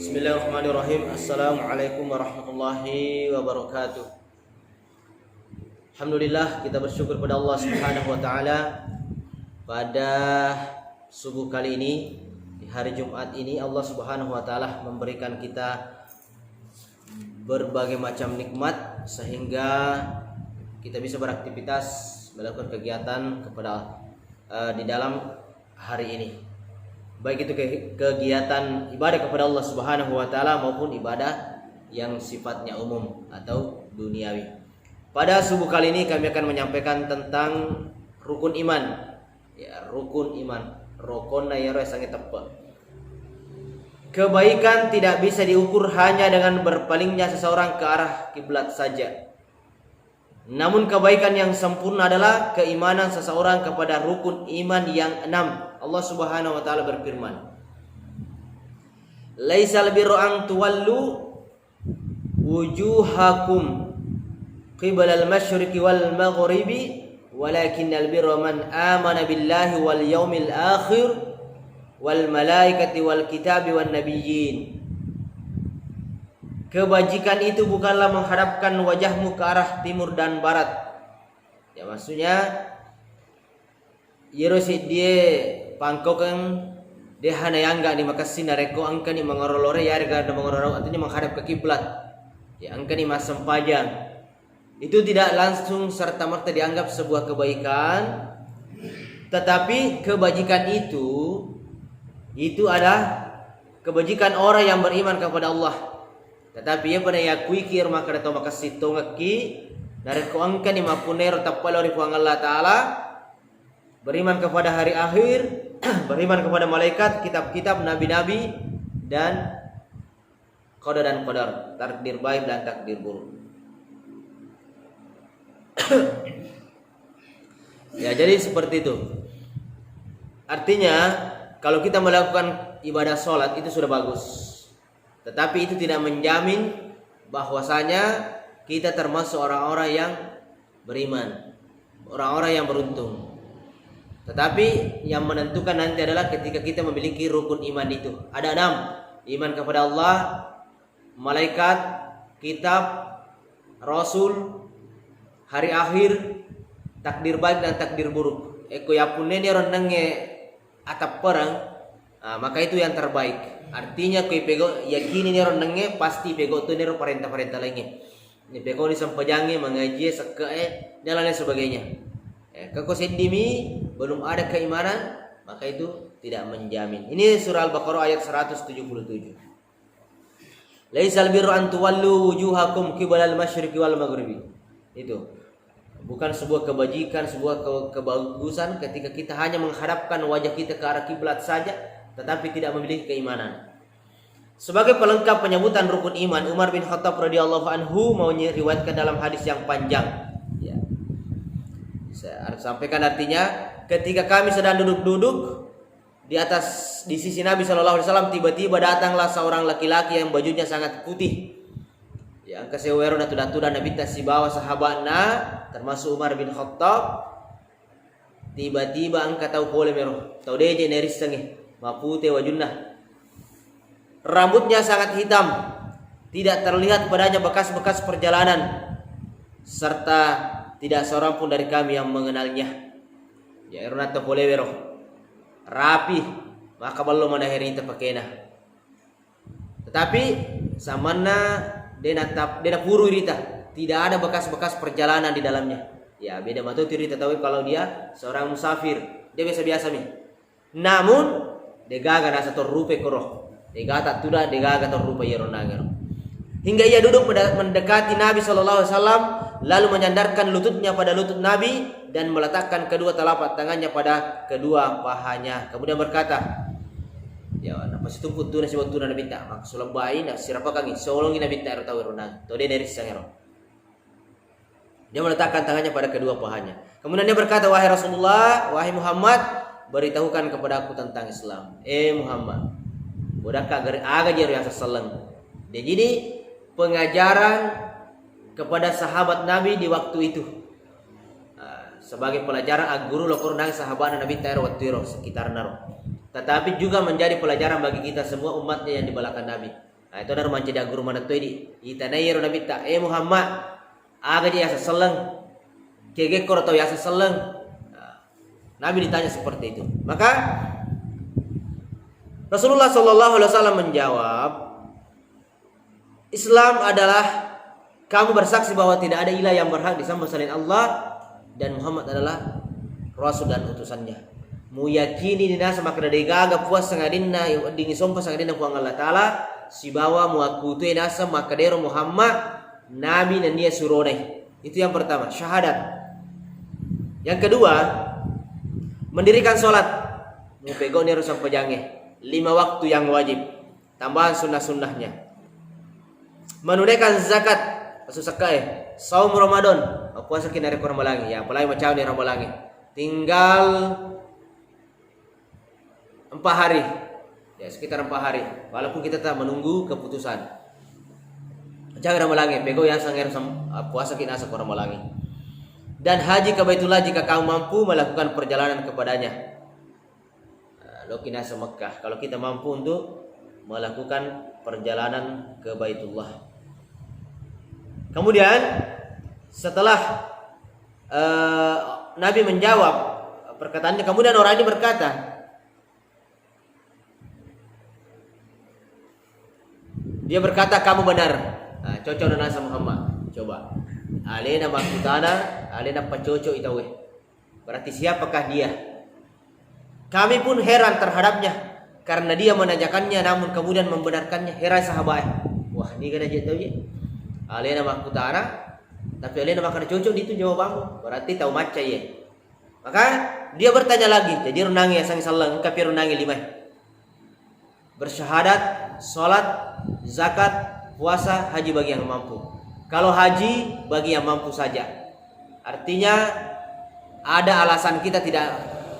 Bismillahirrahmanirrahim. Assalamualaikum warahmatullahi wabarakatuh. Alhamdulillah, kita bersyukur pada Allah Subhanahu wa taala pada subuh kali ini, di hari Jumat ini Allah Subhanahu wa taala memberikan kita berbagai macam nikmat sehingga kita bisa beraktivitas, melakukan kegiatan di dalam hari ini. Baik itu kegiatan ibadah kepada Allah Subhanahu wa taala maupun ibadah yang sifatnya umum atau duniawi. Pada subuh kali ini kami akan menyampaikan tentang rukun iman. Ya, rukun iman. Rukun ya sangat tepat. Kebaikan tidak bisa diukur hanya dengan berpalingnya seseorang ke arah kiblat saja. Namun kebaikan yang sempurna adalah keimanan seseorang kepada rukun iman yang 6. Allah Subhanahu wa taala berfirman, "Laisal birru an tuwallu wujuhakum qibalal masyriqi wal maghribi walakinnal birra man amana billahi wal yaumil akhir wal malaikati wal kitabi wan nabiyyin." Kebajikan itu bukanlah menghadapkan wajahmu ke arah timur dan barat. Ya, maksudnya yerosi dia pangkokan dia hanayangga ni makasih nareko angka ni mangorolore ya harga mangororo artinya menghadap ke kiblat. Ya, angka ni masam pajang. Itu tidak langsung serta merta dianggap sebuah kebaikan, tetapi kebajikan itu adalah kebajikan orang yang beriman kepada Allah. Tetapi ia pada yakui kir maka datang makasih tongaki nareko angka ni mapunero tapalori puang Allah Ta'ala, beriman kepada hari akhir, beriman kepada malaikat, kitab-kitab, nabi-nabi, dan qada dan qadar, takdir baik dan takdir buruk. Ya, jadi seperti itu. Artinya kalau kita melakukan ibadah sholat itu sudah bagus, tetapi itu tidak menjamin bahwasanya kita termasuk orang-orang yang beriman, orang-orang yang beruntung. Tetapi yang menentukan nanti adalah ketika kita memiliki rukun iman itu. Ada 6. Iman kepada Allah, malaikat, kitab, rasul, hari akhir, takdir baik dan takdir buruk. Eko yapune ni ronange atap perang, maka itu yang terbaik. Artinya kui pego yakini ni ronange pasti pego tu ni perintah-perintah lainnya. Ni pego ni sampajange mengaji sekae dan lain sebagainya. Kalau sendiri belum ada keimanan, maka itu tidak menjamin. Ini surah Al-Baqarah ayat 177. Laisal birru an tuwallu wujuhakum qibalal masyriqi wal maghribi. Itu bukan sebuah kebajikan, sebuah kebagusan ketika kita hanya menghadapkan wajah kita ke arah kiblat saja, tetapi tidak memiliki keimanan. Sebagai pelengkap penyebutan rukun iman, Umar bin Khattab radhiyallahu anhu mau meriwayatkan dalam hadis yang panjang. Saya harus sampaikan artinya, ketika kami sedang duduk-duduk di sisi Nabi Shallallahu Alaihi Wasallam, tiba-tiba datanglah seorang laki-laki yang bajunya sangat putih. Yang kesewero datu-datu dan Nabi si bawa sahabatnya, termasuk Umar bin Khattab. Tiba-tiba angka tahu pole meroh, tahu deje neris sange, mapute wajunna. Rambutnya sangat hitam, tidak terlihat padanya bekas-bekas perjalanan, serta tidak seorang pun dari kami yang mengenalnya. Ya Ronaldo Polevero rapi, maka belum ada hari itu pakainya. Tetapi samana dena puru irita, tidak ada bekas-bekas perjalanan di dalamnya. Ya beda matu irita tahu kalau dia seorang musafir, dia biasa-biasa nih. Namun degaga nasa rupe koroh, degata tuda degaga rupa yeronagero. Hingga ia duduk mendekati Nabi Shallallahu Alaihi Wasallam, lalu menyandarkan lututnya pada lutut Nabi dan meletakkan kedua telapak tangannya pada kedua pahanya. Kemudian berkata, "Ya, apa situ putu nasi waktu Nabi tak maksud bayi nak siapa kami solongi Nabi tak tahu runang. Tode dari sangero." Dia meletakkan tangannya pada kedua pahanya. Kemudian dia berkata, "Wahai Rasulullah, wahai Muhammad, beritahukan kepada aku tentang Islam." Muhammad, budak aga jaru yang seselang. Jadi pengajaran kepada sahabat Nabi di waktu itu, sebagai pelajaran guru lokor nang sahabat Nabi Tairo waktu itu sekitar naro. Tetapi juga menjadi pelajaran bagi kita semua umatnya yang di belakang Nabi. Nah, itu ada rumah jadi guru mana tuh di itanai Nabi ta Muhammad aga dia seseleng kege kor atau ya seseleng. Nabi ditanya seperti itu. Maka Rasulullah SAW menjawab, Islam adalah kamu bersaksi bahwa tidak ada ilah yang berhak disembah selain Allah dan Muhammad adalah Rasul dan utusannya. Mu yakini dina sama kada degaga puas sangadinna dingi sompa sangadinna ku Allah Taala si bawa mu akutu nasa makadero Muhammad nabi dan dia suronai. Itu yang pertama, syahadat. Yang kedua, mendirikan sholat. Mu pego ni rusang pajange. 5 waktu yang wajib. Tambahan sunnah-sunnahnya. Menunaikan zakat. Susakai. Saum Ramadan. Puasa kinari ko Ramalangi. Ya, apalagi macam ni Ramalangi. Tinggal 4 hari. Ya, sekitar 4 hari. Walaupun kita tak menunggu keputusan. Jangan Ramalangi. Pego yang sangir puasa kinasa ko Ramalangi. Dan haji ke Baitullah jika kamu mampu melakukan perjalanan kepadanya. Lo kinasa Mekah. Kalau kita mampu untuk melakukan perjalanan ke Baitullah. Kemudian setelah Nabi menjawab perkataannya, kemudian orang ini berkata, dia berkata kamu benar. Nah, cocok dengan Nabi Muhammad. Coba. Alena makutana, alena pacoco itawe. Berarti siapakah dia? Kami pun heran terhadapnya karena dia menanyakannya namun kemudian membenarkannya. Heran sahabat. Wah, ini kan aja tahu ya. Alena makutana, tapi alena makan cocok itu jawabanmu. Berarti tahu maca ya. Maka dia bertanya lagi. Jadi runangi ya sang salang kapi runangi 5. Bersyahadat, salat, zakat, puasa, haji bagi yang mampu. Kalau haji bagi yang mampu saja. Artinya ada alasan kita tidak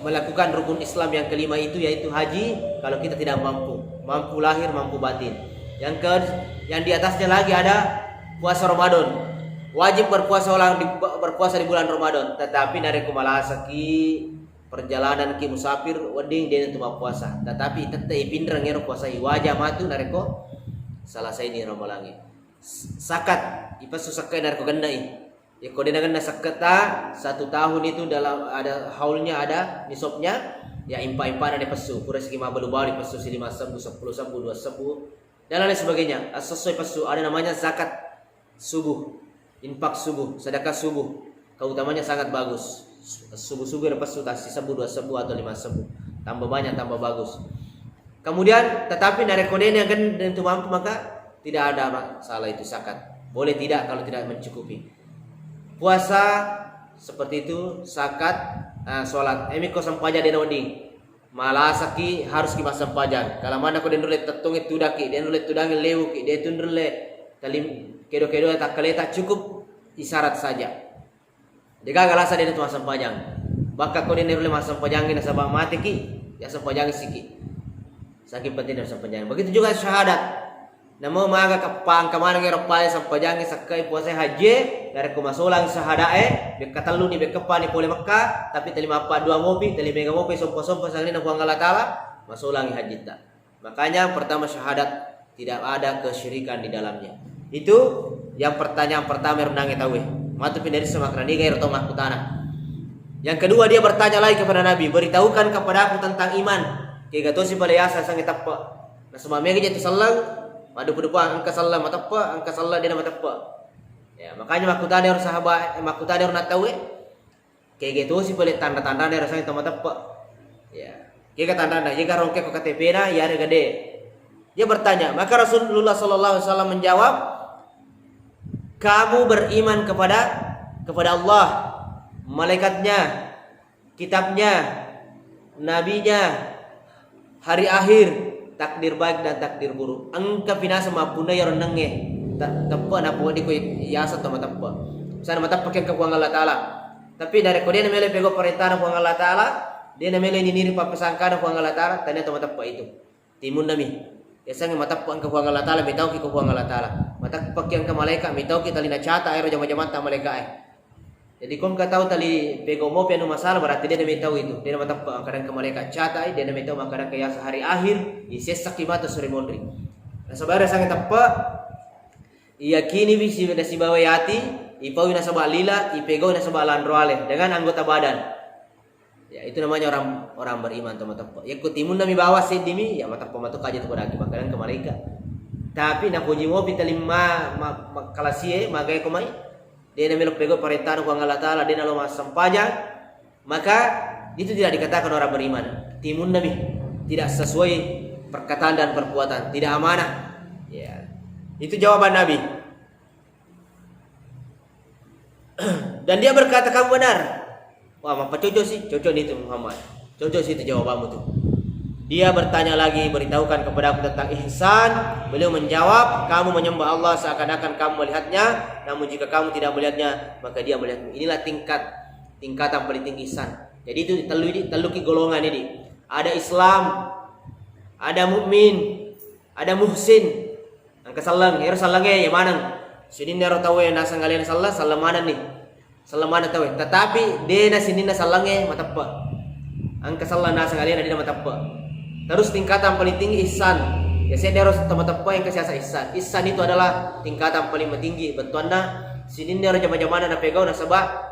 melakukan rukun Islam yang kelima itu yaitu haji kalau kita tidak mampu. Mampu lahir, mampu batin. Yang di atasnya lagi ada puasa Ramadan. Wajib berpuasa di bulan Ramadan, tetapi nare kumalasaki perjalanan ki musafir wedding dia untuk puasa. Tetapi tetap pindrang ngero puasa wajah matu nare ko salah saya ini Ramalangi. Sakat ipas susakai narko gandai ya kode ganda sakata 1 tahun itu dalam ada haulnya ada nisabnya ya impa ada pesu pura segi mabalu bali pesu 5 sabu 10 sabu 2 sabu dan lain sebagainya. Sesuai pesu ada namanya zakat subuh, infak subuh, sedekah subuh, keutamanya sangat bagus. Subuh-subuh ada pesu kasih sabu 2 sabu atau 5 sabu, tambah banyak tambah bagus. Kemudian tetapi dari kodenya kan dan itu mampu maka tidak ada masalah itu zakat. Boleh tidak kalau tidak mencukupi. Puasa seperti itu, zakat, sholat. Emi ko sampaja den odi. Malasaki harus ki masampajan. Kalau mana ko den dule tatung itu daki, den dule tudangi lewu ki, den tundule talim kedo-kedo tak kaleta cukup isyarat saja. Jika galasa den itu masampajan. Baka ko den dule masampajangin sabang mati ki, ya sampajang siki. Saking penting sampajang. Begitu juga syahadat. Namo maga kapang kamana ngero pale sampajangi sakai puasa haji dari kumasulang sahadae bekatalu ni bekepani pole Mekah tapi terima apa 2 mopi tali mega mopi sompo-sompo sanglina ku Allah Taala masulangi haji ta. Makanya pertama syahadat tidak ada kesyirikan di dalamnya. Itu yang pertanyaan pertama renangi tahu. Matu pindari semakrani gairo to makutana. Yang kedua dia bertanya lagi kepada Nabi, beritahukan kepada aku tentang iman. Kegatosi pada yasa sang etapa. Nah semua mega itu salang madu pedepan angka salah matapa angka salah dia matapa ya makanya makutane harus sahabat makutane harus tahu kayak gitu sih boleh tanda-tanda dia rasanya matapa ya jika tanda-tanda jika rongke ke KTP na ya ada gede dia bertanya maka Rasulullah SAW menjawab kamu beriman kepada Allah malaikatnya kitabnya nabinya hari akhir takdir baik dan takdir buruk. Angka pinasa mapuna ya renenge. Tappa na po di ko yasa to matappa. Sana matappa ken ka ku Allah Taala. Tapi dari ko dia mele pego perintah na ku Allah Taala, dia na mele niniri papasangka na ku Allah Taala, tanya to matappa itu. Timun nami. Ya sange matappa ang ka ku Allah Taala, bitaw ki ku Allah Taala. Matappa ki ang ka malaika, bitaw ki talina chata aero jama-jama ta malaika Jadi kung kataw tali pego mo piano masalah berarti dia na tahu itu. Dia na matappa ang kadang ka malaika chata dia na tahu makadang kaya sa hari akhir isesak kimata suri mondri. Nasabara sangat tepat. Iyakini bisi nasi bawayati, ipau nasabah lila, ipego nasabah landroale dengan anggota badan. Ya itu namanya orang beriman teman-teman. Ya kutimun nami bawa sedimi ya mata pematuk aja tu beraki makanan ke mereka. Tapi nak puji mo pitalima kalasie magai komai. Dia nami pego perintah ku Allah Taala dia nalo sampaja. Maka itu tidak dikatakan orang beriman. Timun nabi tidak sesuai perkataan dan perbuatan, tidak amanah. Ya. Itu jawaban Nabi. Dan dia berkata kamu benar. Wah, apa cocok sih? Cocok itu Muhammad. Cocok sih itu jawabanmu tuh. Dia bertanya lagi, beritahukan kepada aku tentang ihsan. Beliau menjawab, kamu menyembah Allah seakan-akan kamu melihatnya, namun jika kamu tidak melihatnya, maka dia melihatmu. Inilah tingkatan paling tinggi ihsan. Jadi itu teluki golongan ini. Ada Islam, ada mukmin, ada muhsin. Angka salang, hero salangnya ya manang. Sini nero tahu yang nasa ngalian salah mana nih? Salah mana tahu. Tetapi dia na sini na salangnya matapa. Angka salah nasa ngalian ada matapa. Terus tingkatan paling tinggi ihsan. Ya saya nero matapa yang kasih ihsan. Ihsan itu adalah tingkatan paling tinggi. Bentuanna sini nero jama-jamana na pegau na sabah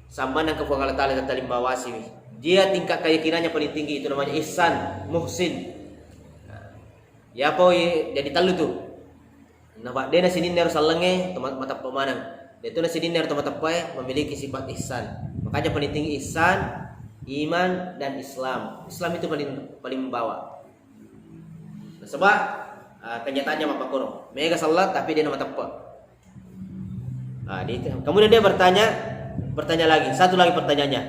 sama nang kepuang Allah Taala dan talim bawasi. Dia tingkat keyakinannya paling tinggi itu namanya ihsan, muhsin. Ya apa jadi talu tuh. Nampak dia nasi dinner salangnya mata pemanang. Dia tu nasi dinner mata pai memiliki sifat ihsan. Makanya paling tinggi ihsan, iman dan Islam. Islam itu paling membawa. Nah, sebab kenyataannya apa kurang. Mega salat tapi dia nama tepat. Kemudian dia bertanya lagi. Satu lagi pertanyaannya.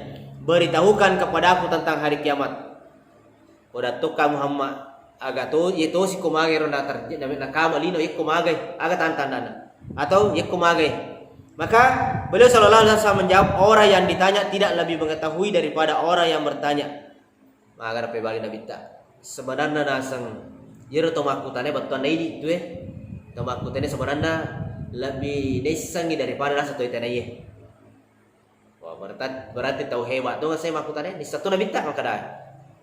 Beritahukan kepada aku tentang hari kiamat. Udah tukar Muhammad. Agak tu itu si kumage ronda terjadi na kamalino ik kumage agak tantandana atau ik kumage. Maka beliau sallallahu alaihi wasallam menjawab, orang yang ditanya tidak lebih mengetahui daripada orang yang bertanya. Maka dapat balik Nabi ta. Sebenarnya nasang yero tomakutane batuan ini tu tomakutane sebenarnya lebih desangi daripada rasa tu itane. Wah berarti tahu hebat tu saya makutane di satu Nabi ta maka dah.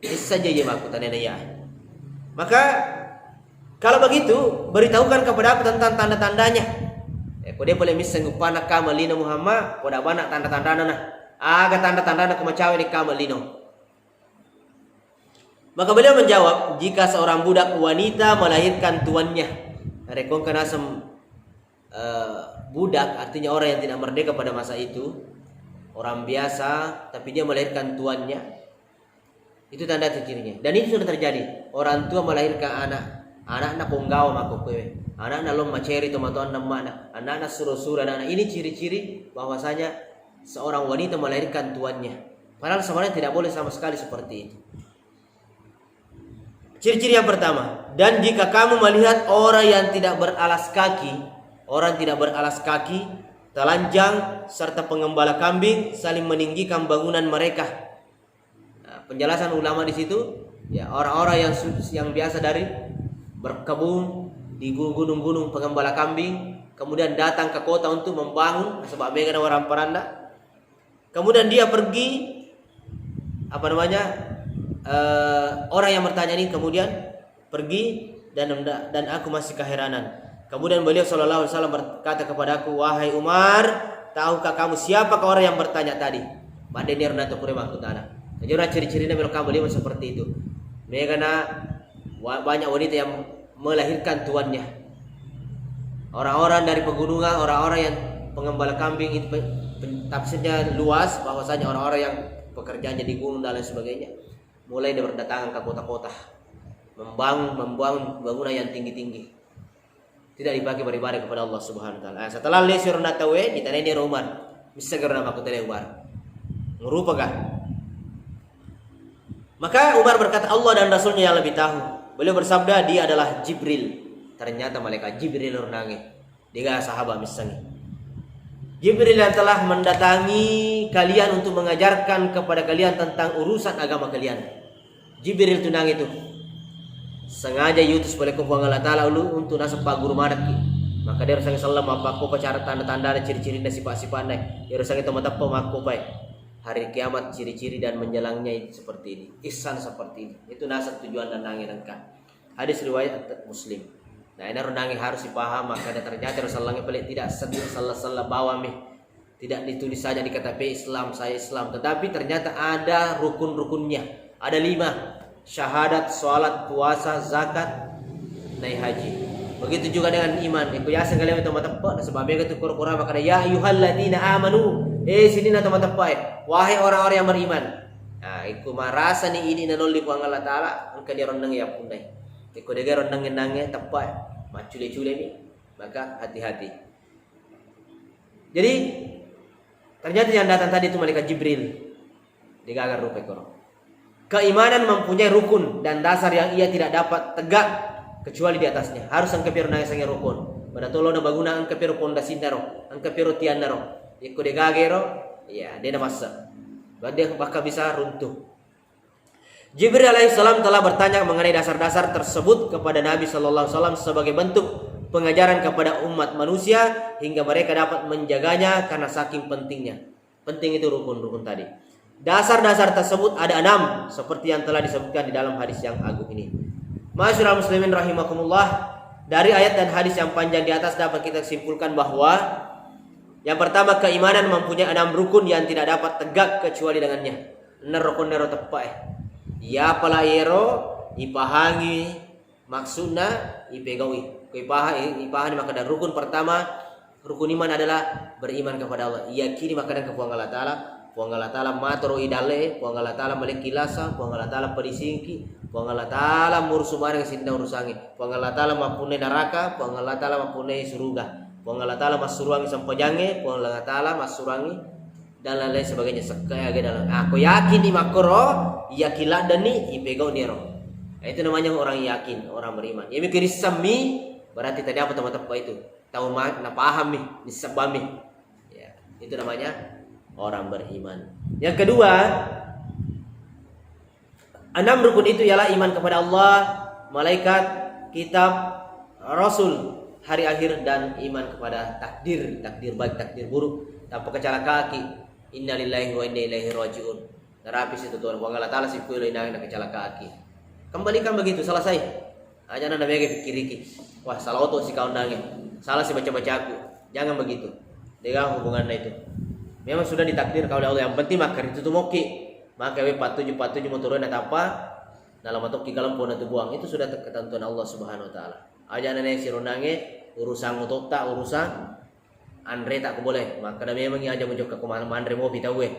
Bisa saja ye makutane ya. Maka kalau begitu beritahukan kepada aku tentang tanda-tandanya. Dia boleh miseng upana kamalino Muhammad, pada banyak tanda-tandana nah. Aga tanda-tandana kemacawe ni kamalino. Maka beliau menjawab, jika seorang budak wanita melahirkan tuannya. Rekon kanasem budak artinya orang yang tidak merdeka pada masa itu, orang biasa tapi dia melahirkan tuannya. Itu tanda cirinya. Dan ini sudah terjadi. Orang tua melahirkan anak punggawa mako kowe. Anak lom maceri tomatoan nama anak suruh-suruh anak. Ini ciri-ciri bahwasanya seorang wanita melahirkan tuannya. Padahal sebenarnya tidak boleh sama sekali seperti itu. Ciri-ciri yang pertama, dan jika kamu melihat orang yang tidak beralas kaki, telanjang serta pengembala kambing saling meninggikan bangunan mereka. Penjelasan ulama di situ, ya orang-orang yang biasa dari berkebun di gunung-gunung pengembala kambing, kemudian datang ke kota untuk membangun sebab mereka orang peranda. Kemudian dia pergi orang yang bertanya ini kemudian pergi dan aku masih keheranan. Kemudian beliau sallallahu alaihi wasallam berkata kepada aku, wahai Umar, tahukah kamu siapa orang yang bertanya tadi? Madenir nato kurema kutana. Jadi ciri-cirinya kalau kamu lihat seperti itu. Mereka banyak wanita yang melahirkan tuannya. Orang-orang dari pegunungan, orang-orang yang pengembala kambing itu tafsirnya luas bahwasanya orang-orang yang pekerjaannya di gunung dan lain sebagainya. Mulai dia berdatangan ke kota-kota, membangun bangunan yang tinggi-tinggi. Tidak dipakai beribadah kepada Allah Subhanahu wa taala. Setelah lesir natawe ditanya dia Umar, bisa karena aku tanya Umar. Merupakah? Maka Umar berkata, Allah dan Rasulnya yang lebih tahu. Beliau bersabda, dia adalah Jibril. Ternyata malaikat Jibril nurnangi. Dia sahabat misalnya. Jibril yang telah mendatangi kalian untuk mengajarkan kepada kalian tentang urusan agama kalian. Jibril tunang itu. Sengaja yutus oleh Allah Ta'ala untuk nasab pak guru maraki. Maka dia Rasulullah sallallahu apa ko cara tanda-tanda ciri-ciri dan sifat-sifatnya. Dia Rasulullah itu mata pemakupai. Hari kiamat ciri-ciri dan menjelangnya seperti ini. Ihsan seperti ini. Itu nasab tujuan dan angin. Hadis riwayat Muslim. Nah ini runangi harus dipaham. Maka ternyata Rasulullah pelik tidak salah bawa tidak ditulis saja di KTP Islam, saya Islam, tetapi ternyata ada rukun-rukunnya. Ada 5: syahadat, sholat, puasa, zakat, naik haji. Begitu juga dengan iman. Iku ya segala itu tepat sebabnya itu Quran maka ya ayyuhalladzina amanu. Sini na tepat. Wahai orang-orang yang beriman. Nah, iku marasa ni ini nanoli ku Allah Taala angka dia rendang ya pundai. Iku dia rendang nangnya tepat. Macule-cule ni. Maka hati-hati. Jadi ternyata yang datang tadi itu malaikat Jibril. Digagar rupa Quran. Keimanan mempunyai rukun dan dasar yang ia tidak dapat tegak kecuali di atasnya. Harus ang kapiro na isang rukun. Pada tolo na baguna ang kapiro pondasin naro, ang kapiro tiyan naro. Iko de gagero, ya dia na masa. Dia bakal bisa runtuh. Jibril alaihissalam telah bertanya mengenai dasar-dasar tersebut kepada Nabi sallallahu alaihi wasallam sebagai bentuk pengajaran kepada umat manusia hingga mereka dapat menjaganya karena saking pentingnya. Penting itu rukun-rukun tadi. Dasar-dasar tersebut ada 6 seperti yang telah disebutkan di dalam hadis yang agung ini. Ma'asyiral muslimin rahimakumullah, dari ayat dan hadis yang panjang di atas dapat kita simpulkan bahwa yang pertama, keimanan mempunyai 6 rukun yang tidak dapat tegak kecuali dengannya. Rukun nero tepat. Ya pala ero ipahangi maksudna ipegawi. Ipahani maka dan rukun pertama, rukun iman adalah beriman kepada Allah. Yakini maka dan kepuang Allah Taala. Puang Allah Taala matoro idale, puang Allah Taala melekilasa, puang Allah Taala perisingki, puang Allah Taala mursumare sinda urusangi, puang Allah Taala mapune neraka, puang Allah Taala mapune surga, puang Allah Taala masurangi sampajange, puang Allah Taala masurangi dan lain-lain sebagainya. Sekaya dalam aku yakin di makro, yakinlah dani ipegau nero. Nah, itu namanya orang yakin, orang beriman. Ya mikir sami berarti tadi apa teman-teman itu? Tahu na paham nih, disebami. Ya, itu namanya orang beriman. Yang kedua, 6 rukun itu ialah iman kepada Allah, malaikat, kitab, rasul, hari akhir dan iman kepada takdir baik, takdir buruk, tanpa kecala kaki. Innalillahi wa inna ilaihi rajiun. Narapis itu Tuhan. Wa Allah Taala sipul inang kecala kaki. Kembalikan begitu, selesai. Aja nanda mege pikir-pikir. Wah, salah oto si kawan nangis. Salah si baca-baca aku. Jangan begitu. Dengan hubungannya itu. Memang sudah ditakdir kalau Allah yang penting makar itu tuh moki. Maka we patuju mau turun atau apa dalam bentuk kigalam pun itu buang. Itu sudah ketentuan Allah Subhanahu wa taala. Aja nenek sironange urusan motok tak urusan Andre tak boleh. Maka memang aja menjok ke kemana Andre mau pita we.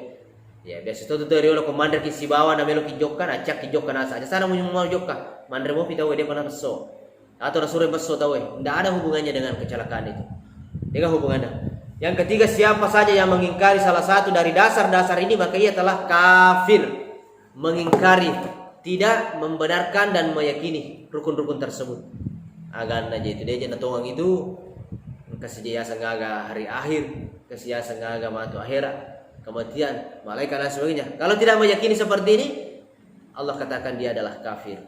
Ya biasa itu dari lo komander kisi bawa na melo kijokkan acak kijokkan asa. Aja sana mau jokka. Mandre mau pita we dia pernah beso. Atau rasul beso tahu we. Enggak ada hubungannya dengan kecelakaan itu. Dengan hubungannya. Yang ketiga, siapa saja yang mengingkari salah satu dari dasar-dasar ini maka ia telah kafir. Mengingkari, tidak membenarkan dan meyakini rukun-rukun tersebut. Agan aja itu dia jangan tonggang itu kesejahteraan ngaga hari akhir, kesejahteraan ngaga matu akhirat, kematian, malaikat dan sebagainya. Kalau tidak meyakini seperti ini, Allah katakan dia adalah kafir.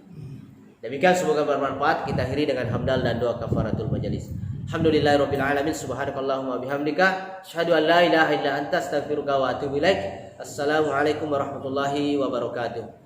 Demikian semoga bermanfaat. Kita akhiri dengan hamdal dan doa kafaratul majelis. Alhamdulillahirabbil alamin, subhanakallahumma bihamdika asyhadu an la ilaha illa anta astaghfiruka wa atubu ilaik. Assalamualaikum warahmatullahi wabarakatuh.